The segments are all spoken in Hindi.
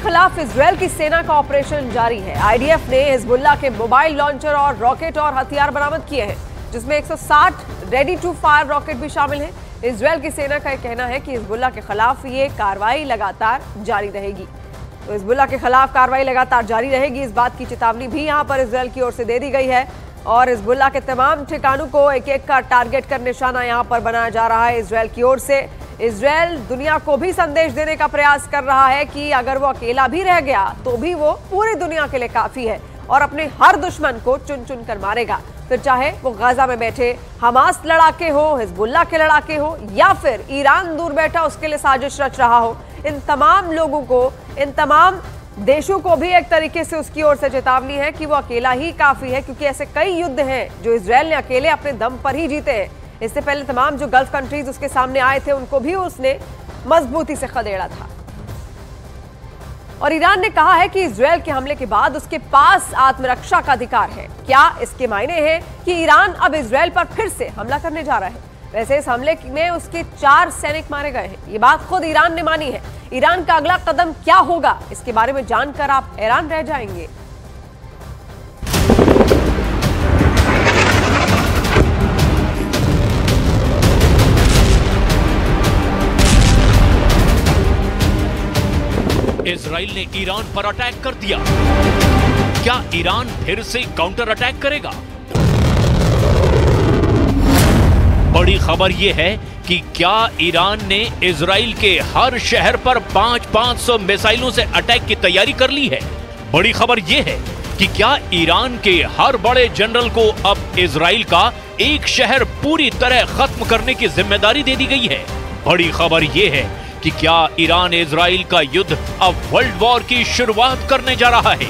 खिलाफ इजरायल की सेना का ऑपरेशन जारी है। आईडीएफ ने हिजबुल्लाह के मोबाइल लॉन्चर और रॉकेट और हथियार बरामद किए हैं, जिसमें 160 रेडी टू फायर रॉकेट भी शामिल हैं। इजरायल की सेना का कहना है कि हिजबुल्लाह के खिलाफ ये कार्रवाई लगातार जारी रहेगी। तो हिजबुल्लाह के खिलाफ कार्रवाई लगातार जारी रहेगी, इस बात की चेतावनी भी यहां पर इजरायल की ओर से दे दी गई है। और हिजबुल्लाह के तमाम ठिकानों को एक एक का टारगेट कर निशाना यहां पर बनाया जा रहा है इजरायल की ओर से। इजरायल दुनिया को भी संदेश देने का प्रयास कर रहा है कि अगर वो अकेला भी रह गया तो भी वो पूरी दुनिया के लिए काफी है और अपने हर दुश्मन को चुन चुन कर मारेगा, फिर चाहे वो गाजा में बैठे हमास लड़ाके हो, हिजबुल्लाह के लड़ाके हो या फिर ईरान दूर बैठा उसके लिए साजिश रच रहा हो। इन तमाम लोगों को, इन तमाम देशों को भी एक तरीके से उसकी ओर से चेतावनी है कि वो अकेला ही काफी है, क्योंकि ऐसे कई युद्ध हैं जो इजरायल ने अकेले अपने दम पर ही जीते हैं। इससे पहले तमाम जो गल्फ कंट्रीज उसके सामने आए थे उनको भी उसने मजबूती से खदेड़ा था। और ईरान ने कहा है कि इजरायल के हमले के बाद उसके पास आत्मरक्षा का अधिकार है। क्या इसके मायने हैं कि ईरान अब इजरायल पर फिर से हमला करने जा रहा है? वैसे इस हमले में उसके 4 सैनिक मारे गए हैं, ये बात खुद ईरान ने मानी है। ईरान का अगला कदम क्या होगा, इसके बारे में जानकर आप हैरान रह जाएंगे। इजराइल ने ईरान पर अटैक कर दिया। क्या ईरान फिर से काउंटर अटैक करेगा? बड़ी खबर यह है कि क्या ईरान ने इजराइल के हर शहर पर 500 मिसाइलों से अटैक की तैयारी कर ली है। बड़ी खबर यह है कि क्या ईरान के हर बड़े जनरल को अब इजराइल का एक शहर पूरी तरह खत्म करने की जिम्मेदारी दे दी गई है। बड़ी खबर यह है कि क्या ईरान इजराइल का युद्ध अब वर्ल्ड वॉर की शुरुआत करने जा रहा है।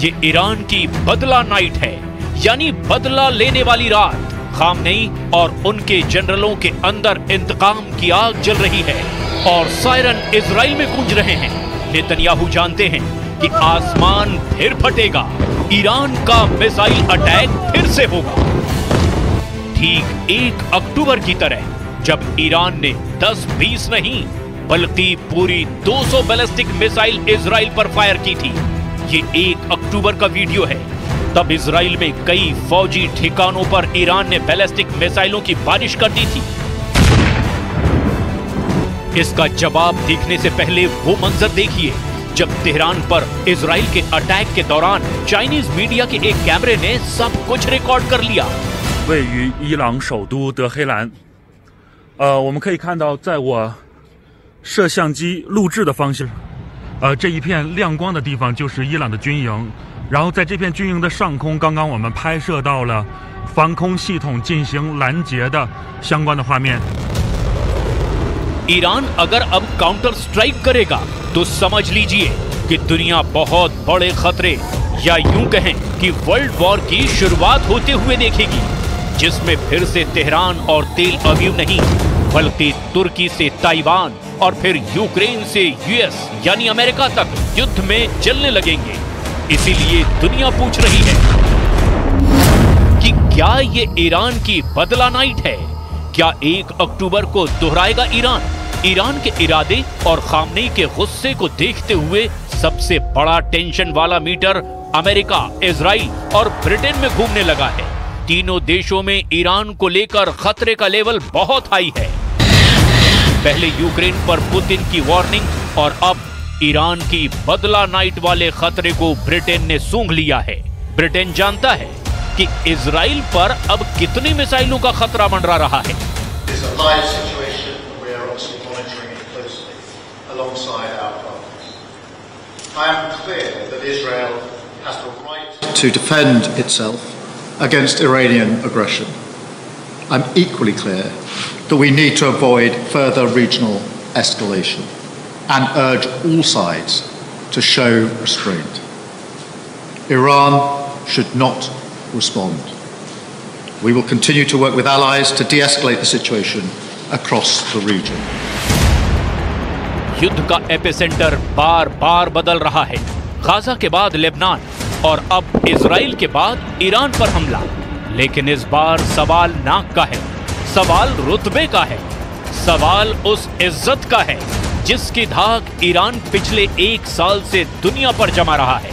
ये ईरान की बदला नाइट है, यानी बदला लेने वाली रात। खामनेई और उनके जनरलों के अंदर इंतकाम की आग जल रही है और सायरन इजराइल में गूंज रहे हैं। नेतन्याहू जानते हैं कि आसमान फिर फटेगा, ईरान का मिसाइल अटैक फिर से होगा। ठीक 1 अक्टूबर की तरह, जब ईरान ने 10-20 नहीं बल्कि पूरी 200 बैलिस्टिक मिसाइल इजराइल पर फायर की थी। ये 1 अक्टूबर का वीडियो है। तब इजराइल में कई फौजी ठिकानों पर ईरान ने बैलिस्टिक मिसाइलों की बारिश कर दी थी। इसका जवाब देखने से पहले वो मंजर देखिए जब तेहरान पर इजराइल के अटैक के दौरान चाइनीज मीडिया के एक कैमरे ने सब कुछ रिकॉर्ड कर लिया। 位于伊朗首都德黑兰，我们可以看到，在我摄像机录制的方向，这一片亮光的地方就是伊朗的军营，然后在这片军营的上空，刚刚我们拍摄到了防空系统进行拦截的相关的画面。ईरान अगर अब काउंटर स्ट्राइक करेगा तो समझ लीजिए कि दुनिया बहुत बड़े खतरे या यूं कहें कि वर्ल्ड वॉर की शुरुआत होते हुए देखेगी, जिसमें फिर से तेहरान और तेल अवीव नहीं बल्कि तुर्की से ताइवान और फिर यूक्रेन से यूएस यानी अमेरिका तक युद्ध में जलने लगेंगे। इसीलिए दुनिया पूछ रही है कि क्या ये ईरान की बदला नाइट है? क्या 1 अक्टूबर को दोहराएगा ईरान? ईरान के इरादे और खामनेई के गुस्से को देखते हुए सबसे बड़ा टेंशन वाला मीटर अमेरिका, इजराइल और ब्रिटेन में घूमने लगा है। तीनों देशों में ईरान को लेकर खतरे का लेवल बहुत हाई है। पहले यूक्रेन पर पुतिन की वार्निंग और अब ईरान की बदला नाइट वाले खतरे को ब्रिटेन ने सूंघ लिया है। ब्रिटेन जानता है कि इजराइल पर अब कितनी मिसाइलों का खतरा मंडरा रहा है। To defend itself against Iranian aggression. I'm equally clear that we need to avoid further regional escalation and urge all sides to show restraint. Iran should not respond. We will continue to work with allies to de-escalate the situation across the region. युद्ध का एपिसेंटर बार बार बदल रहा है। गाजा के बाद लेबनान और अब इजराइल के बाद ईरान पर हमला। लेकिन इस बार सवाल नाक का है, सवाल रुतबे का है, सवाल उस इज्जत का है जिसकी धाक ईरान पिछले 1 साल से दुनिया पर जमा रहा है।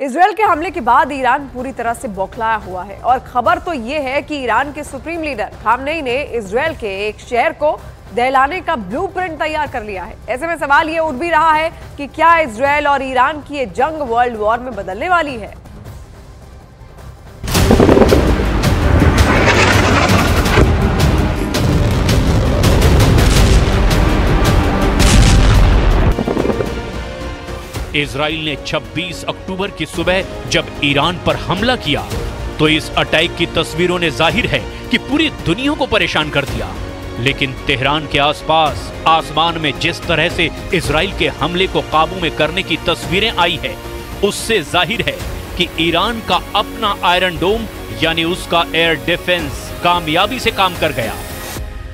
इजरायल के हमले के बाद ईरान पूरी तरह से बौखलाया हुआ है और खबर तो ये है कि ईरान के सुप्रीम लीडर खामनेई ने इजरायल के एक शहर को दहलाने का ब्लूप्रिंट तैयार कर लिया है। ऐसे में सवाल ये उठ भी रहा है कि क्या इजरायल और ईरान की ये जंग वर्ल्ड वॉर में बदलने वाली है। इजराइल ने 26 अक्टूबर की सुबह जब ईरान पर हमला किया तो इस अटैक की तस्वीरों ने जाहिर है कि पूरी दुनिया को परेशान कर दिया। लेकिन तेहरान के आसपास आसमान में जिस तरह से इजराइल के हमले को काबू में करने की तस्वीरें आई है, उससे जाहिर है कि ईरान का अपना आयरन डोम यानी उसका एयर डिफेंस कामयाबी से काम कर गया।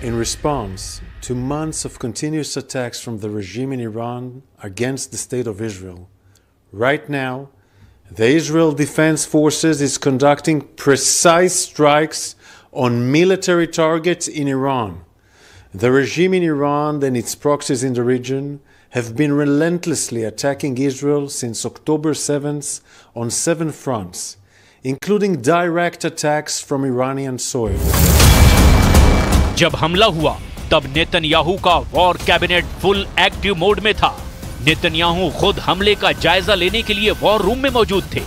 In response to months of continuous attacks from the regime in Iran against the state of Israel, right now, the Israel Defense Forces is conducting precise strikes on military targets in Iran. The regime in Iran and its proxies in the region have been relentlessly attacking Israel since October 7th on 7 fronts, including direct attacks from Iranian soil. जब हमला हुआ तब नेतन्याहू का war cabinet full active mode में था। नेतन्याहू खुद हमले का जायजा लेने के लिए वॉर रूम में मौजूद थे।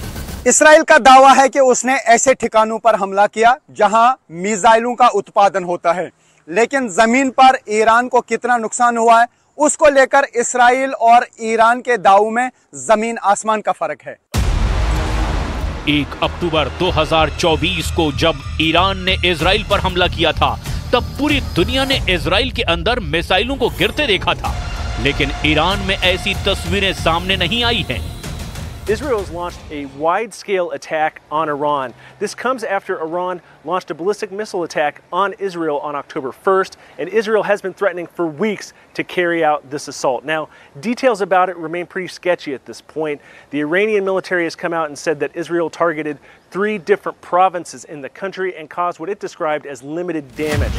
इसराइल का दावा है कि उसने ऐसे ठिकानों पर हमला किया जहां मिसाइलों का उत्पादन होता है, लेकिन जमीन पर ईरान को कितना नुकसान हुआ है उसको लेकर इसराइल और ईरान के दावों में जमीन आसमान का फर्क है। 1 अक्टूबर 2024 को जब ईरान ने इजराइल पर हमला किया था तब पूरी दुनिया ने इजराइल के अंदर मिसाइलों को गिरते देखा था, लेकिन ईरान में ऐसी तस्वीरें सामने नहीं आई हैं। Israel has launched a wide-scale attack on Iran. This comes after Iran launched a ballistic missile attack on Israel on October 1st, and Israel has been threatening for weeks to carry out this assault. Now, details about it remain pretty sketchy at this point. The Iranian military has come out and said that Israel targeted 3 different provinces in the country and caused what it described as limited damage.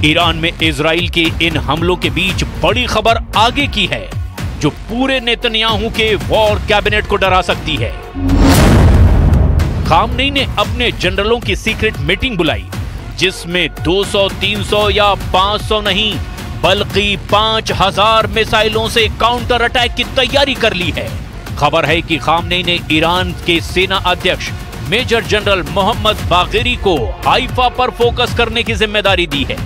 Iran में इजराइल के इन हमलों के बीच बड़ी खबर आगे की है जो पूरे नेतन्याहू के वॉर कैबिनेट को डरा सकती है। खामनेई ने अपने जनरलों की सीक्रेट मीटिंग बुलाई जिसमें 200, 300 या 500 नहीं बल्कि 5000 मिसाइलों से काउंटर अटैक की तैयारी कर ली है। खबर है कि खामनेई ने ईरान के सेना अध्यक्ष मेजर जनरल मोहम्मद बागेरी को हाइफा पर फोकस करने की जिम्मेदारी दी है।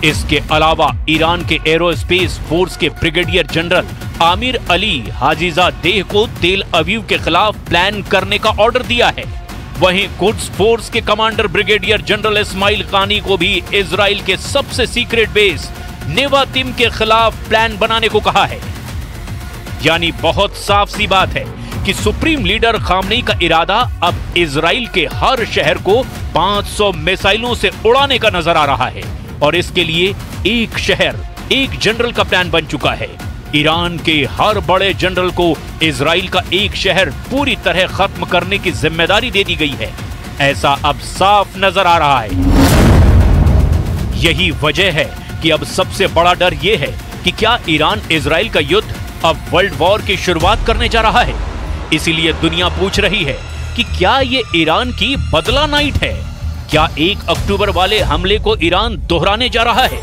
इसके अलावा ईरान के एरोस्पेस फोर्स के ब्रिगेडियर जनरल आमिर अली हाजीजादेह को तेल अवीव के खिलाफ प्लान करने का ऑर्डर दिया है। वहीं कुड्स फोर्स के कमांडर ब्रिगेडियर जनरल इस्माइल कानी को भी इजराइल के सबसे सीक्रेट बेस नेवातिम के खिलाफ प्लान बनाने को कहा है। यानी बहुत साफ सी बात है कि सुप्रीम लीडर खामनेई का इरादा अब इजराइल के हर शहर को 500 मिसाइलों से उड़ाने का नजर आ रहा है और इसके लिए एक शहर एक जनरल का प्लान बन चुका है। ईरान के हर बड़े जनरल को इजराइल का एक शहर पूरी तरह खत्म करने की जिम्मेदारी दे दी गई है, ऐसा अब साफ नजर आ रहा है। यही वजह है कि अब सबसे बड़ा डर यह है कि क्या ईरान इजराइल का युद्ध अब वर्ल्ड वॉर की शुरुआत करने जा रहा है। इसीलिए दुनिया पूछ रही है कि क्या ये ईरान की बदला नाइट है, क्या 1 अक्टूबर वाले हमले को ईरान दोहराने जा रहा है।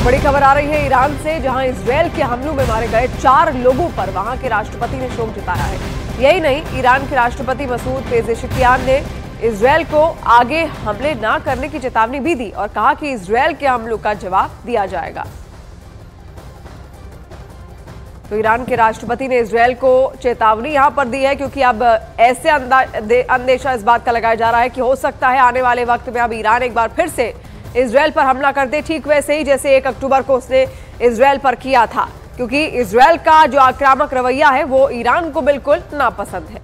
बड़ी खबर आ रही है ईरान से, जहां इजरायल के हमलों में मारे गए 4 लोगों पर वहां के राष्ट्रपति ने शोक जताया है। यही नहीं, ईरान के राष्ट्रपति मसूद पेजेशिकियान ने इजरायल को आगे हमले न करने की चेतावनी भी दी और कहा कि इजरायल के हमलों का जवाब दिया जाएगा। तो ईरान के राष्ट्रपति ने इजरायल को चेतावनी यहां पर दी है, क्योंकि अब ऐसे अंदेशा इस बात का लगाया जा रहा है कि हो सकता है आने वाले वक्त में अब ईरान एक बार फिर से इजरायल पर हमला कर दे, ठीक वैसे ही जैसे 1 अक्टूबर को उसने इजरायल पर किया था, क्योंकि इजरायल का जो आक्रामक रवैया है वो ईरान को बिल्कुल नापसंद है।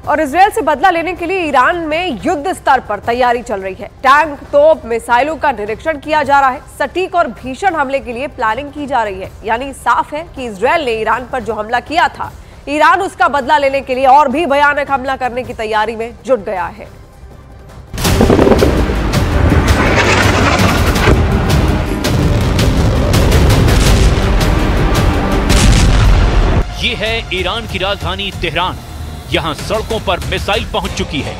और इजरायल से बदला लेने के लिए ईरान में युद्ध स्तर पर तैयारी चल रही है। टैंक, तोप, मिसाइलों का निरीक्षण किया जा रहा है। सटीक और भीषण हमले के लिए प्लानिंग की जा रही है। यानी साफ है कि इजरायल ने ईरान पर जो हमला किया था, ईरान उसका बदला लेने के लिए और भी भयानक हमला करने की तैयारी में जुट गया है। ये है ईरान की राजधानी तेहरान। यहाँ सड़कों पर मिसाइल पहुंच चुकी है।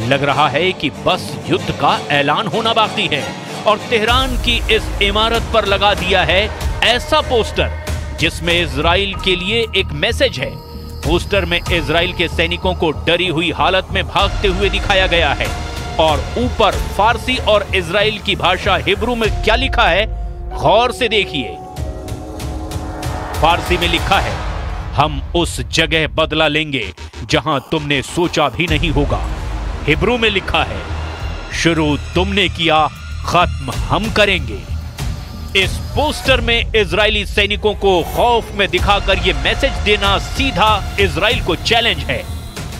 लग रहा है कि बस युद्ध का ऐलान होना बाकी है और तेहरान की इस इमारत पर लगा दिया है ऐसा पोस्टर जिसमें इजराइल के लिए एक मैसेज है। पोस्टर में इजराइल के सैनिकों को डरी हुई हालत में भागते हुए दिखाया गया है और ऊपर फारसी और इजराइल की भाषा हिब्रू में क्या लिखा है, गौर से देखिए। फारसी में लिखा है, हम उस जगह बदला लेंगे जहां तुमने सोचा भी नहीं होगा। हिब्रू में लिखा है, शुरू तुमने किया, खत्म हम करेंगे। इस पोस्टर में इजरायली सैनिकों को खौफ में दिखाकर यह मैसेज देना सीधा इजराइल को चैलेंज है।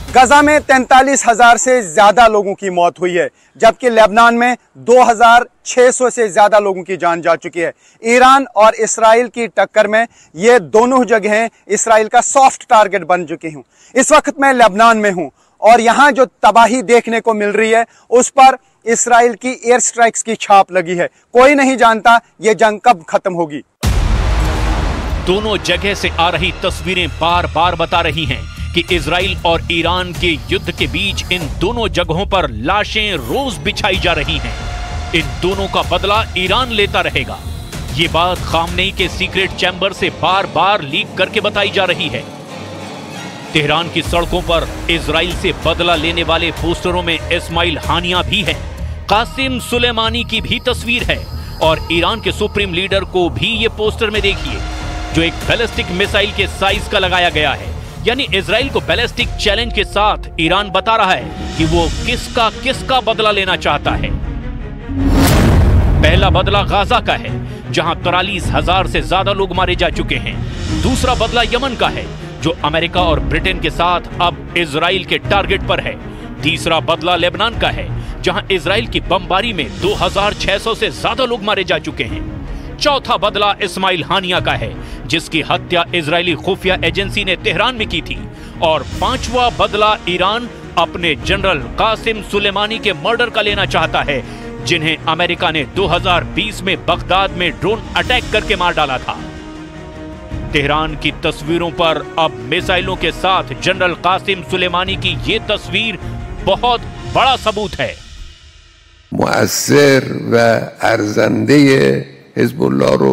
गजा में 43,000 से ज्यादा लोगों की मौत हुई है, जबकि लेबनान में 2,600 से ज्यादा लोगों की जान जा चुकी है। ईरान और इसराइल की टक्कर में ये दोनों जगहें इसराइल का सॉफ्ट टारगेट बन चुकी हूं। इस वक्त मैं लेबनान में हूं और यहां जो तबाही देखने को मिल रही है उस पर इसराइल की एयर स्ट्राइक्स की छाप लगी है। कोई नहीं जानता ये जंग कब खत्म होगी। दोनों जगह से आ रही तस्वीरें बार बार बता रही हैं कि इजराइल और ईरान के युद्ध के बीच इन दोनों जगहों पर लाशें रोज बिछाई जा रही हैं। इन दोनों का बदला ईरान लेता रहेगा। ये बात खामनेई के सीक्रेट चैम्बर से बार बार लीक करके बताई जा रही है। तेहरान की सड़कों पर इजराइल से बदला लेने वाले पोस्टरों में इस्माइल हानिया भी है, कासिम सुलेमानी की भी तस्वीर है और ईरान के सुप्रीम लीडर को भी ये पोस्टर में देखिए, जो एक बैलिस्टिक मिसाइल के साइज का लगाया गया है। यानी इजराइल को बैलिस्टिक चैलेंज के साथ ईरान बता रहा है कि वो किसका बदला लेना चाहता है। पहला बदला गाजा का है, जहां 43,000 से ज्यादा लोग मारे जा चुके हैं। दूसरा बदला यमन का है, जो अमेरिका और ब्रिटेन के साथ अब इजराइल के टारगेट पर है। तीसरा बदला लेबनान का है, जहां इजराइल की बमबारी में 2,600 से ज्यादा लोग मारे जा चुके हैं। चौथा बदला इस्माइल हानिया का है, जिसकी हत्या इजरायली खुफिया एजेंसी ने तेहरान में की थी। और पांचवा बदला ईरान अपने जनरल कासिम सुलेमानी के मर्डर का लेना चाहता है, जिन्हें अमेरिका ने 2020 में बगदाद में ड्रोन अटैक करके मार डाला था। तेहरान की तस्वीरों पर अब मिसाइलों के साथ जनरल कासिम सुलेमानी की ये तस्वीर बहुत बड़ा सबूत है। मुअस्सिर व अर्जंदे हिज़्बुल्लाह रो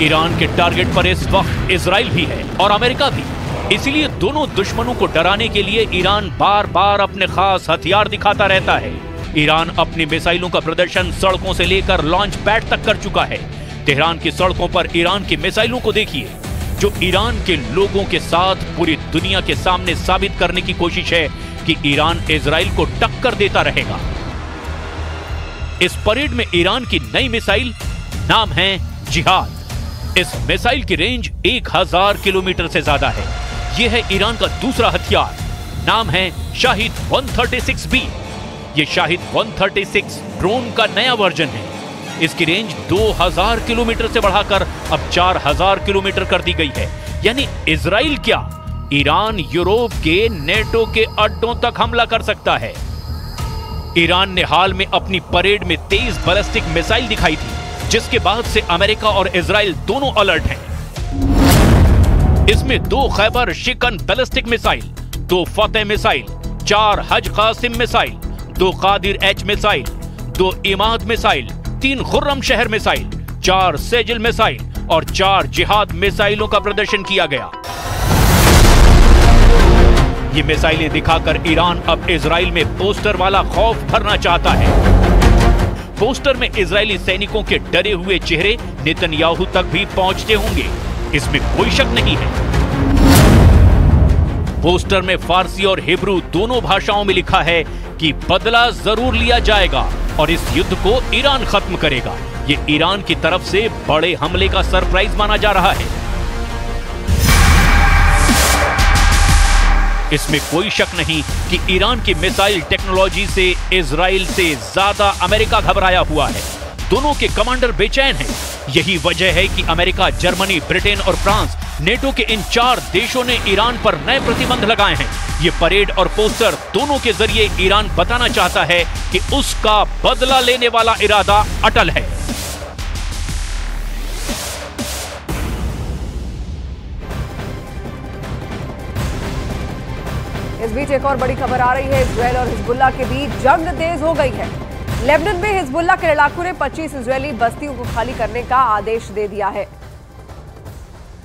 ईरान के टारगेट पर इस वक्त इजराइल भी है और अमेरिका भी। इसलिए दोनों दुश्मनों को डराने के लिए ईरान बार बार अपने खास हथियार दिखाता रहता है। ईरान अपनी मिसाइलों का प्रदर्शन सड़कों से लेकर लॉन्च पैड तक कर चुका है। तेहरान की सड़कों पर ईरान की मिसाइलों को देखिए, जो ईरान के लोगों के साथ पूरी दुनिया के सामने साबित करने की कोशिश है कि ईरान इजराइल को टक्कर देता रहेगा। इस परेड में ईरान की नई मिसाइल नाम है जिहाद। इस मिसाइल की रेंज 1000 किलोमीटर से ज्यादा है। यह है ईरान का दूसरा हथियार, नाम है शाहिद 136B। यह शाहिद 136 ड्रोन का नया वर्जन है। इसकी रेंज 2000 किलोमीटर से बढ़ाकर अब 4000 किलोमीटर कर दी गई है। यानी इजराइल क्या, ईरान यूरोप के नेटो के अड्डों तक हमला कर सकता है। ईरान ने हाल में अपनी परेड में 23 बैलिस्टिक मिसाइल दिखाई थी, जिसके बाद से अमेरिका और इजराइल दोनों अलर्ट हैं। इसमें 2 खैबर शिकन बैलिस्टिक मिसाइल, 2 फतेह missile, 4 Haj Qasem missile, 2 Ghadr H missile, 2 Emad missile, 3 Khorramshahr missile, 4 Sejjil missile और 4 जिहाद मिसाइलों का प्रदर्शन किया गया। ये मिसाइलें दिखाकर ईरान अब इजराइल में पोस्टर वाला खौफ भरना चाहता है। पोस्टर में इजरायली सैनिकों के डरे हुए चेहरे नेतन्याहू तक भी पहुंचते होंगे, इसमें कोई शक नहीं है। पोस्टर में फारसी और हिब्रू दोनों भाषाओं में लिखा है कि बदला जरूर लिया जाएगा और इस युद्ध को ईरान खत्म करेगा। ये ईरान की तरफ से बड़े हमले का सरप्राइज माना जा रहा है। इसमें कोई शक नहीं कि ईरान की मिसाइल टेक्नोलॉजी से इजराइल से ज्यादा अमेरिका घबराया हुआ है। दोनों के कमांडर बेचैन हैं। यही वजह है कि अमेरिका, जर्मनी, ब्रिटेन और फ्रांस नेटो के इन 4 देशों ने ईरान पर नए प्रतिबंध लगाए हैं। ये परेड और पोस्टर दोनों के जरिए ईरान बताना चाहता है कि उसका बदला लेने वाला इरादा अटल है। इस बीच एक और बड़ी खबर आ रही है। इजराइल और हिजबुल्लाह के बीच जंग तेज हो गई है। लेबनान में हिजबुल्लाह के लड़ाकों ने 25 इजरायली बस्तियों को खाली करने का आदेश दे दिया है।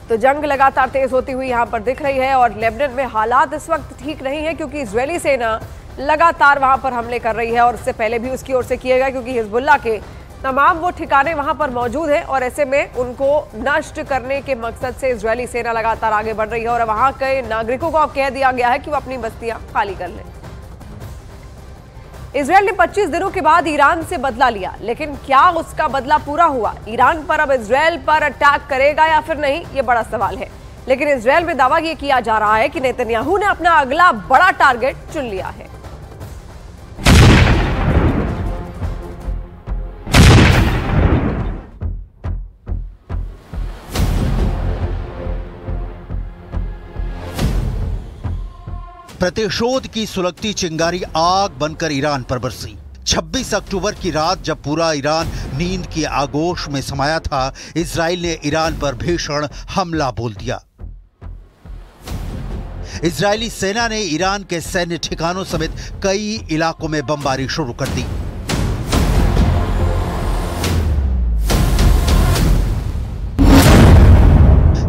तो जंग लगातार तेज होती हुई यहां पर दिख रही है और लेबनान में हालात इस वक्त ठीक नहीं है, क्योंकि इजरायली सेना लगातार वहां पर हमले कर रही है और इससे पहले भी उसकी ओर से किए गए, क्योंकि हिजबुल्लाह के तमाम वो ठिकाने वहां पर मौजूद हैं और ऐसे में उनको नष्ट करने के मकसद से इजरायली सेना लगातार आगे बढ़ रही है और वहां के नागरिकों को अब कह दिया गया है कि वो अपनी बस्तियां खाली कर लें। इजराइल ने 25 दिनों के बाद ईरान से बदला लिया, लेकिन क्या उसका बदला पूरा हुआ? ईरान पर अब इजराइल पर अटैक करेगा या फिर नहीं, ये बड़ा सवाल है। लेकिन इजराइल में दावा यह किया जा रहा है कि नेतन्याहू ने अपना अगला बड़ा टारगेट चुन लिया है। प्रतिशोध की सुलगती चिंगारी आग बनकर ईरान पर बरसी। 26 अक्टूबर की रात जब पूरा ईरान नींद की आगोश में समाया था, इजराइल ने ईरान पर भीषण हमला बोल दिया। इजरायली सेना ने ईरान के सैन्य ठिकानों समेत कई इलाकों में बमबारी शुरू कर दी।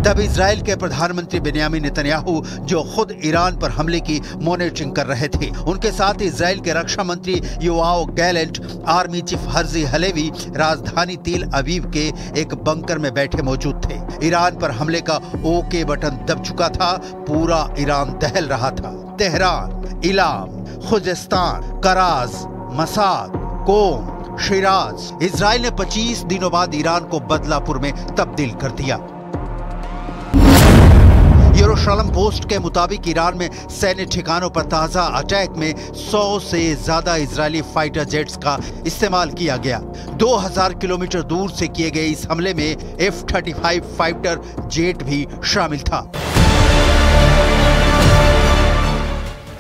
तब इजराइल के प्रधानमंत्री बेन्यामिन नेतन्याहू, जो खुद ईरान पर हमले की मॉनिटरिंग कर रहे थे, उनके साथ इजराइल के रक्षा मंत्री Yoav Gallant, army chief Herzi Halevi राजधानी तेल अवीव के एक बंकर में बैठे मौजूद थे। ईरान पर हमले का ओके बटन दब चुका था। पूरा ईरान दहल रहा था। तेहरान, इलाम, खुजेस्तान, कराज, मसाद, कोम, शिराज। इजराइल ने 25 दिनों बाद ईरान को बदलापुर में तब्दील कर दिया। यरूशलेम पोस्ट के मुताबिक ईरान में सैन्य ठिकानों पर ताजा अटैक में 100 से ज्यादा इजरायली फाइटर जेट्स का इस्तेमाल किया गया। 2000 किलोमीटर दूर से किए गए इस हमले में F-35 फाइटर जेट भी शामिल था।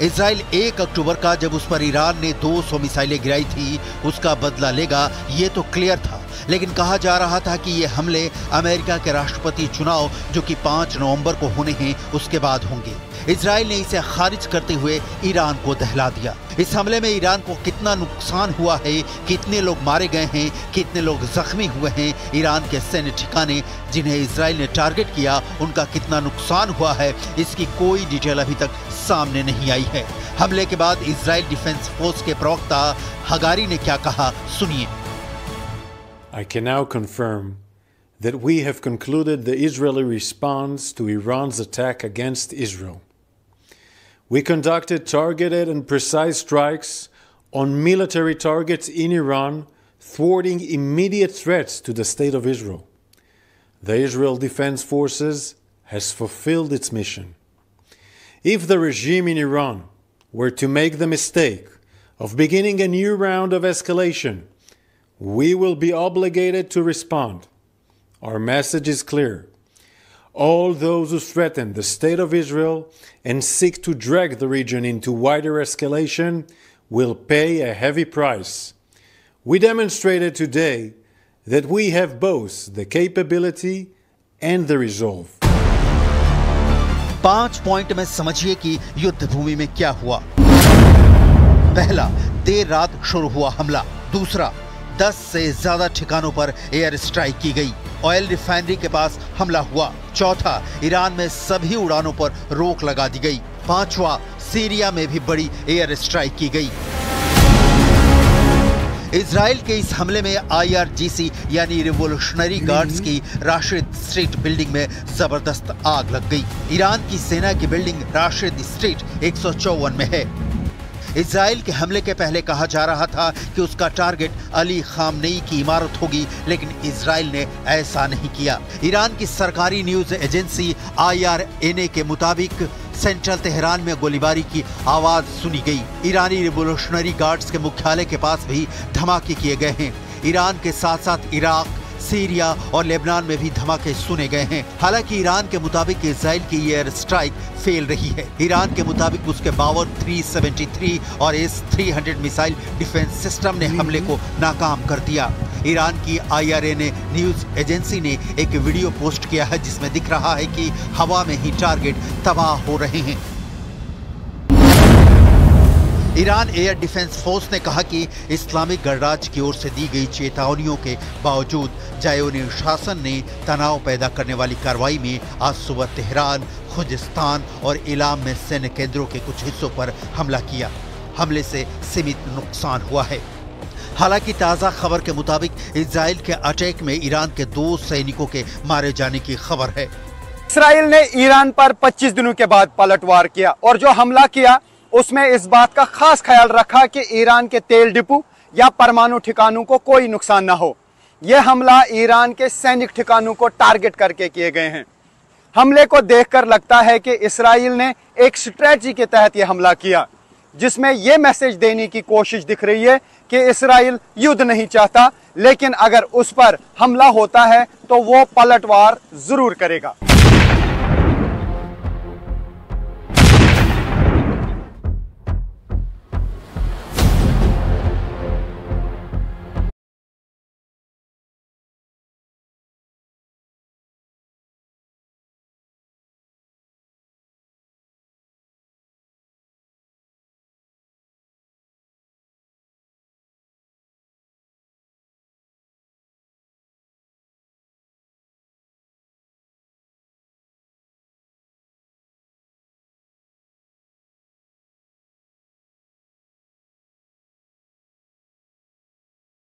इजराइल 1 अक्टूबर का जब उस पर ईरान ने 200 मिसाइलें गिराई थी, उसका बदला लेगा, ये तो क्लियर था। लेकिन कहा जा रहा था कि ये हमले अमेरिका के राष्ट्रपति चुनाव, जो कि 5 नवंबर को होने हैं, उसके बाद होंगे। इजराइल ने इसे खारिज करते हुए ईरान को दहला दिया। इस हमले में ईरान को कितना नुकसान हुआ है, कितने लोग मारे गए हैं, कितने लोग जख्मी हुए हैं, ईरान के सैन्य ठिकाने जिन्हें इजराइल ने टारगेट किया, उनका कितना नुकसान हुआ है, इसकी कोई डिटेल अभी तक सामने नहीं आई है। हमले के बाद इजराइल डिफेंस फोर्स के प्रवक्ता हगारी ने क्या कहा, सुनिए। I can now confirm that we have concluded the Israeli response to Iran's attack against Israel. We conducted targeted and precise strikes on military targets in Iran, thwarting immediate threats to the state of Israel. The Israel Defense Forces has fulfilled its mission. If the regime in Iran were to make the mistake of beginning a new round of escalation, we will be obligated to respond. Our message is clear. All those who threaten the state of Israel and seek to drag the region into wider escalation will pay a heavy price. We demonstrated today that we have both the capability and the resolve. 5 point में समझिए कि युद्ध भूमि में क्या हुआ। पहला, देर रात शुरू हुआ हमला। दूसरा, 10 से ज्यादा ठिकानों पर एयर स्ट्राइक की गई। ऑयल रिफाइनरी के पास हमला हुआ। चौथा, ईरान में सभी उड़ानों पर रोक लगा दी गई। पांचवा, सीरिया में भी बड़ी एयर स्ट्राइक की गई। इजराइल के इस हमले में IRGC यानी रिवोल्यूशनरी गार्ड्स की राशिद स्ट्रीट बिल्डिंग में जबरदस्त आग लग गई। ईरान की सेना की बिल्डिंग राशिद स्ट्रीट 154 में है। इजराइल के हमले के पहले कहा जा रहा था कि उसका टारगेट अली खामनेई की इमारत होगी, लेकिन इजराइल ने ऐसा नहीं किया। ईरान की सरकारी न्यूज एजेंसी IRNA के मुताबिक सेंट्रल तेहरान में गोलीबारी की आवाज सुनी गई। ईरानी रिवोल्यूशनरी गार्ड्स के मुख्यालय के पास भी धमाके किए गए हैं। ईरान के साथ साथ इराक, सीरिया और लेबनान में भी धमाके सुने गए हैं। हालांकि ईरान के मुताबिक इजराइल की एयर स्ट्राइक फेल रही है। ईरान के मुताबिक उसके 373 और S-300 मिसाइल डिफेंस सिस्टम ने हमले को नाकाम कर दिया। ईरान की IRNA न्यूज एजेंसी ने एक वीडियो पोस्ट किया है जिसमें दिख रहा है कि हवा में ही टारगेट तबाह हो रहे हैं। ईरान एयर डिफेंस फोर्स ने कहा कि इस्लामिक गणराज्य की ओर से दी गई चेतावनियों के बावजूद ज़ायोनी शासन ने तनाव पैदा करने वाली कार्रवाई में आज सुबह तेहरान, खुजिस्तान और इलाम में सैन्य केंद्रों के कुछ हिस्सों पर हमला किया। हमले से सीमित नुकसान हुआ है। हालांकि ताज़ा खबर के मुताबिक इजराइल के अटैक में ईरान के 2 सैनिकों के मारे जाने की खबर है। इसराइल ने ईरान पर 25 दिनों के बाद पलटवार किया और जो हमला किया उसमें इस बात का खास ख्याल रखा कि ईरान के तेल डिपो या परमाणु ठिकानों को कोई नुकसान न हो। यह हमला ईरान के सैनिक ठिकानों को टारगेट करके किए गए हैं। हमले को देखकर लगता है कि इसराइल ने एक स्ट्रेटजी के तहत यह हमला किया, जिसमें यह मैसेज देने की कोशिश दिख रही है कि इसराइल युद्ध नहीं चाहता, लेकिन अगर उस पर हमला होता है तो वो पलटवार जरूर करेगा।